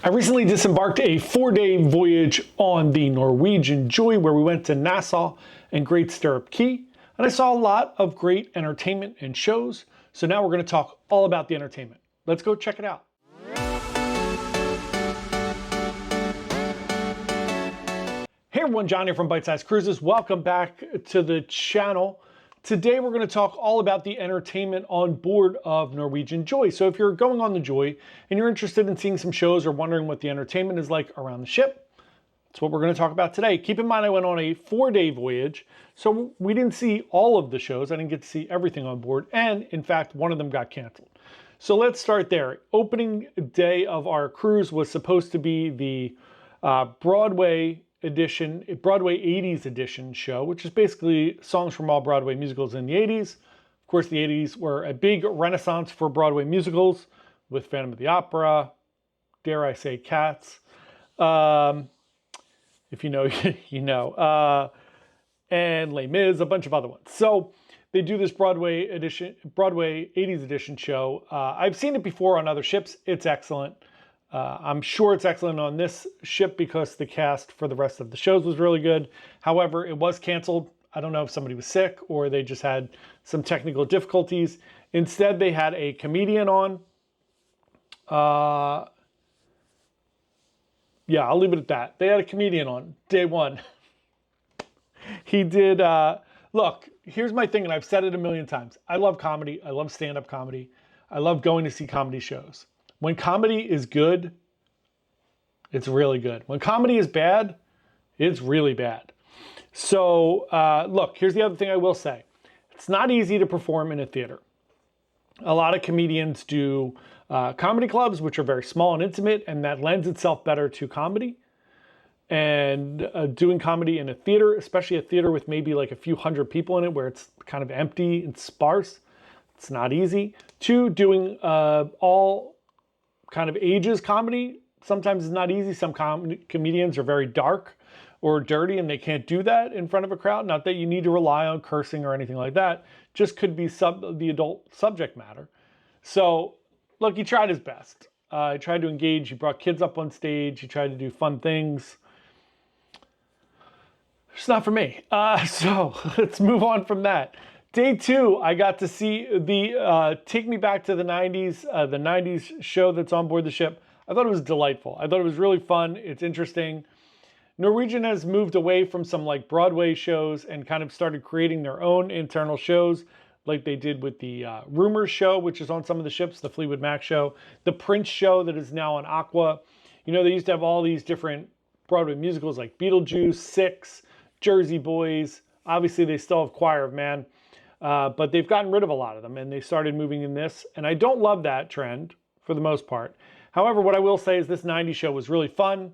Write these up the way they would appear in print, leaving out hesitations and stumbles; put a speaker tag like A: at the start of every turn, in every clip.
A: I recently disembarked a 4-day voyage on the Norwegian Joy where we went to Nassau and Great Stirrup Cay, and I saw a lot of great entertainment and shows. So now we're going to talk all about the entertainment. Let's go check it out. Hey everyone, John here from Byte Size Cruises. Welcome back to the channel. Today we're going to talk all about the entertainment on board of Norwegian Joy. So if you're going on the Joy and you're interested in seeing some shows or wondering what the entertainment is like around the ship, that's what we're going to talk about today. Keep in mind I went on a 4-day voyage, so we didn't see all of the shows. I didn't get to see everything on board, and in fact one of them got canceled. So let's start there. Opening day of our cruise was supposed to be the Broadway 80s edition show, which is basically songs from all Broadway musicals in the 80s. Of course, the 80s were a big renaissance for Broadway musicals with Phantom of the Opera, dare I say Cats. If you know, you know. And Les Mis, a bunch of other ones. So they do this Broadway 80s edition show. I've seen it before on other ships. It's excellent. I'm sure it's excellent on this ship because the cast for the rest of the shows was really good. However, it was canceled. I don't know if somebody was sick or they just had some technical difficulties. Instead, they had a comedian on. Yeah, I'll leave it at that. They had a comedian on day one. He did, look, here's my thing, and I've said it a million times. I love comedy. I love stand-up comedy. I love going to see comedy shows. When comedy is good, it's really good. When comedy is bad, it's really bad. So, look, here's the other thing I will say. It's not easy to perform in a theater. A lot of comedians do comedy clubs, which are very small and intimate, and that lends itself better to comedy. And doing comedy in a theater, especially a theater with maybe like a few hundred people in it where it's kind of empty and sparse, it's not easy. Two, doing all kind of ages comedy sometimes is not easy. Some comedians are very dark or dirty and they can't do that in front of a crowd. Not that you need to rely on cursing or anything like that. Just could be the adult subject matter. So look, he tried his best. He tried to engage. He brought kids up on stage. He tried to do fun things. It's not for me. So let's move on from that. Day two, I got to see the Take Me Back to the 90s show that's on board the ship. I thought it was delightful. I thought it was really fun. It's interesting. Norwegian has moved away from some like Broadway shows and kind of started creating their own internal shows like they did with the Rumors show, which is on some of the ships, the Fleetwood Mac show, the Prince show that is now on Aqua. You know, they used to have all these different Broadway musicals like Beetlejuice, Six, Jersey Boys. Obviously, they still have Choir of Man. But they've gotten rid of a lot of them and they started moving in this. And I don't love that trend for the most part. However, what I will say is this 90s show was really fun,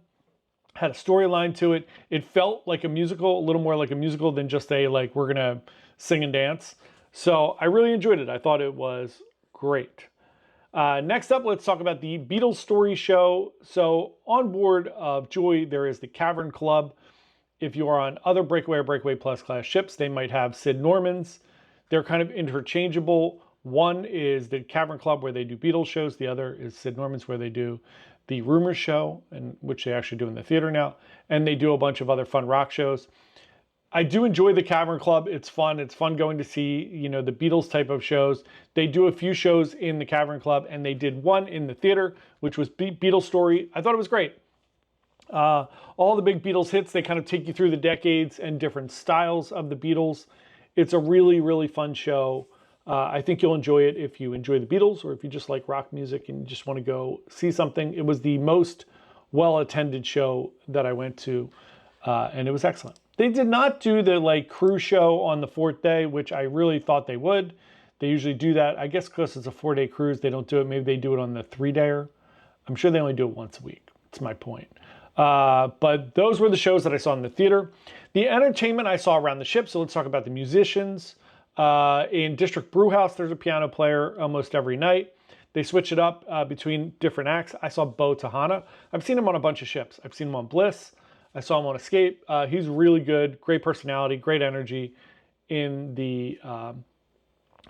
A: had a storyline to it. It felt like a musical, a little more like a musical than just a, like, we're going to sing and dance. So I really enjoyed it. I thought it was great. Next up, let's talk about the BeatleStory show. So on board of Joy, there is the Cavern Club. If you are on other Breakaway or Breakaway Plus class ships, they might have Sid Normans. They're kind of interchangeable. One is the Cavern Club where they do Beatles shows. The other is Sid Norman's where they do the Rumors show, and which they actually do in the theater now. And they do a bunch of other fun rock shows. I do enjoy the Cavern Club. It's fun. It's fun going to see, you know, the Beatles type of shows. They do a few shows in the Cavern Club, and they did one in the theater, which was BeatleStory. I thought it was great. All the big Beatles hits, they kind of take you through the decades and different styles of the Beatles. It's a really, really fun show. I think you'll enjoy it if you enjoy the Beatles or if you just like rock music and you just want to go see something. It was the most well-attended show that I went to, and it was excellent. They did not do the like cruise show on the 4th day, which I really thought they would. They usually do that. I guess because it's a 4-day cruise, they don't do it. Maybe they do it on the 3-dayer. I'm sure they only do it once a week. That's my point. But those were the shows that I saw in the theater. The entertainment I saw around the ship, so let's talk about the musicians. In District Brewhouse, there's a piano player almost every night. They switch it up between different acts. I saw Bo Tahana. I've seen him on a bunch of ships. I've seen him on Bliss. I saw him on Escape. He's really good, great personality, great energy in the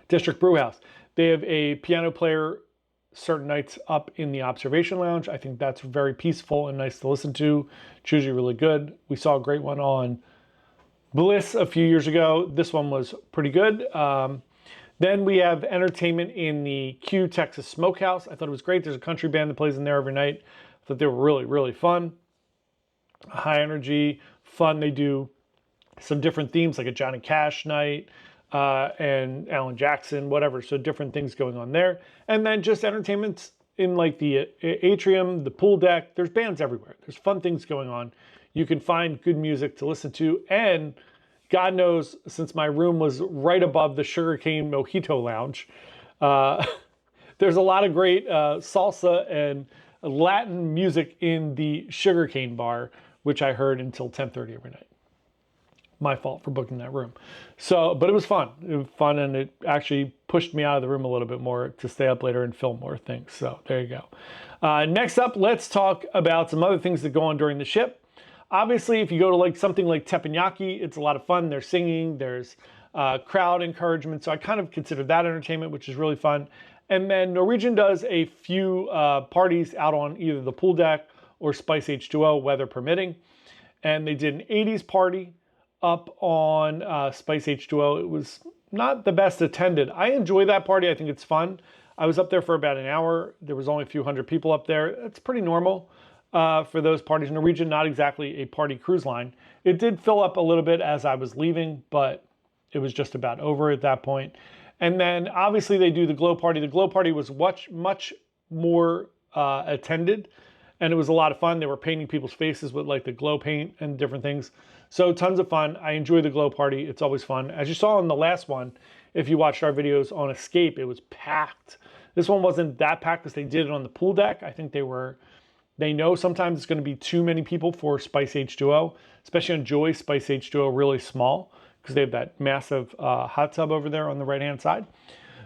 A: District Brewhouse. They have a piano player certain nights up in the observation lounge. I think that's very peaceful and nice to listen to. It's usually really good. We saw a great one on Bliss a few years ago. This one was pretty good. Then we have entertainment in the Q Texas Smokehouse. I thought it was great. There's a country band that plays in there every night. I thought they were really, really fun. High energy, fun. They do some different themes like a Johnny Cash night and Alan Jackson, whatever. So different things going on there. And then just entertainment in like the atrium, the pool deck. There's bands everywhere. There's fun things going on. You can find good music to listen to. And God knows, since my room was right above the Sugarcane Mojito Lounge, there's a lot of great salsa and Latin music in the Sugarcane Bar, which I heard until 10:30 every night. My fault for booking that room. So, but it was fun. It was fun, and it actually pushed me out of the room a little bit more to stay up later and film more things. So there you go. Next up, let's talk about some other things that go on during the ship. Obviously, if you go to like something like teppanyaki, it's a lot of fun. There's singing, there's crowd encouragement. So I kind of consider that entertainment, which is really fun. And then Norwegian does a few parties out on either the pool deck or Spice H2O, weather permitting. And they did an 80s party up on Spice H2O. It was not the best attended. I enjoy that party. I think it's fun. I was up there for about an hour. There was only a few hundred people up there. That's pretty normal for those parties. Norwegian, not exactly a party cruise line. It did fill up a little bit as I was leaving, but it was just about over at that point. And then obviously they do the glow party. The glow party was much more attended, and it was a lot of fun. They were painting people's faces with like the glow paint and different things. So tons of fun. I enjoy the glow party. It's always fun. As you saw in the last one, if you watched our videos on Escape, it was packed. This one wasn't that packed because they did it on the pool deck. I think they know sometimes it's going to be too many people for Spice H2O, especially on Joy. Spice H2O really small because they have that massive hot tub over there on the right-hand side.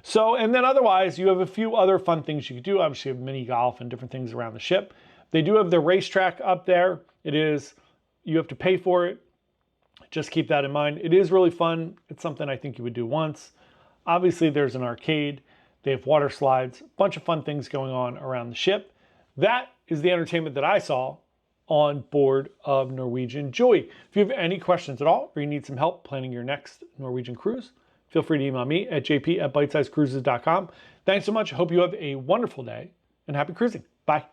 A: So, and then otherwise, you have a few other fun things you could do. Obviously, you have mini golf and different things around the ship. They do have the racetrack up there. You have to pay for it. Just keep that in mind. It is really fun. It's something I think you would do once. Obviously, there's an arcade. They have water slides, a bunch of fun things going on around the ship. That is the entertainment that I saw on board of Norwegian Joy. If you have any questions at all, or you need some help planning your next Norwegian cruise, feel free to email me at jp@bytesizecruises.com. Thanks so much. I hope you have a wonderful day and happy cruising. Bye.